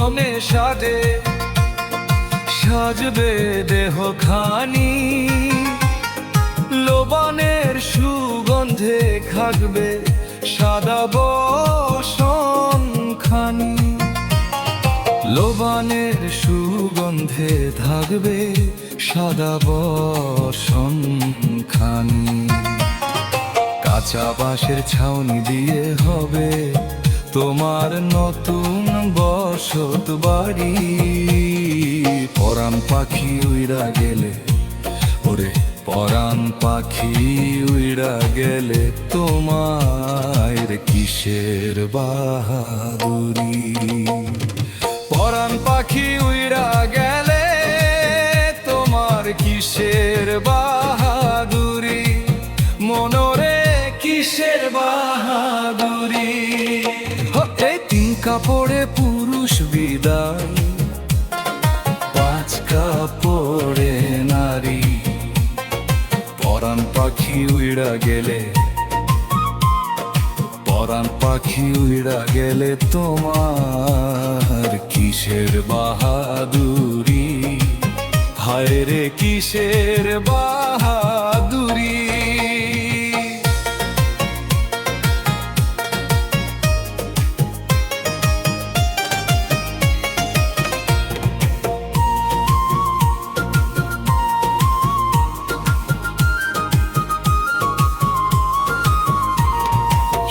রঙে সাজে সাজবে দেহ খানি, লোবানের সুগন্ধে থাকবে সাদা বসন খানি। লোবানের সুগন্ধে থাকবে সাদা বসন খানি। কাঁচা বাঁশের ছাউনি দিয়ে হবে তোমার নতুন বসত বাড়ি। পরাণ পাখি উইড়া গেলে, ওরে পরাণ পাখি উইড়া গেলে তোমার কিসের বাহাদুরি। পরাণ পাখি উইড়া গেলে তোমার কিসের বাহাদুরি, মনরে কিসের বাহাদুরি। এই তিন কাপড়ে পুরুষ বিদায়, পাঁচ কাপড়ে নারী। পরাণ পাখি উইড়া গেলে, পরাণ পাখি উইড়া গেলে তোমার কিসের বাহাদুরি, হায় রে কিসের বাহাদুরি।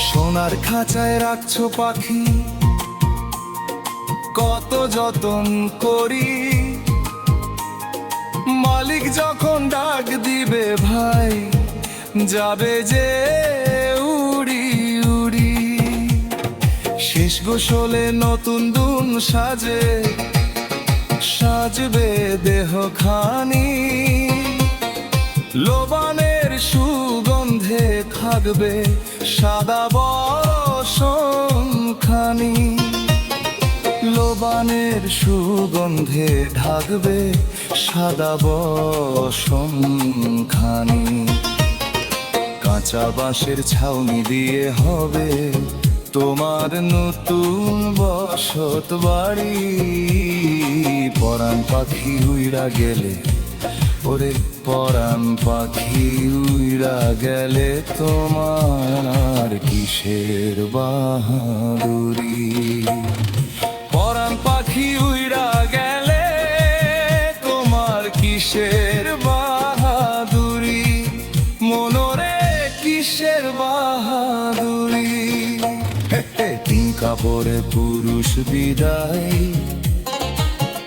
সোনার খাঁচায় রাখছো পাখি, কত যতন করি। মালিক যখন ডাক দিবে ভাই, যাবে যে উড়ি উড়ি। শেষ গোসলে নতুন দুন সাজে সাজবে দেহ খানি, লোবানের সুগন্ধে থাকবে সাদা বসন খানি। লোবানের সুগন্ধে ঢাকবে সাদা বসন খানি। কাঁচা বাঁশের ছাউনি দিয়ে হবে তোমার নতুন বসত বাড়ি। পরাণ পাখি উইড়া গেলে, ওরে পরাণ পাখি উইড়া গেলে তোমার কিসের বাহাদুরি। পরাণ পাখি উইড়া গেলে তোমার কিসের বাহাদুরি, মনরে কিসের বাহাদুরি। তিন কাপড়ে পুরুষ বিদায়,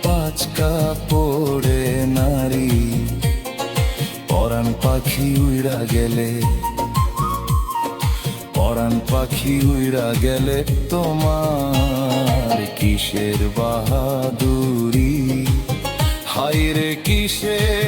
পাঁচ কাপড়ে নারী। পরাণ পাখি উইড়া গেলে, পরাণ পাখি উইড়া গেলে তোমার কিসের বাহাদুরি, হায় রে কিসের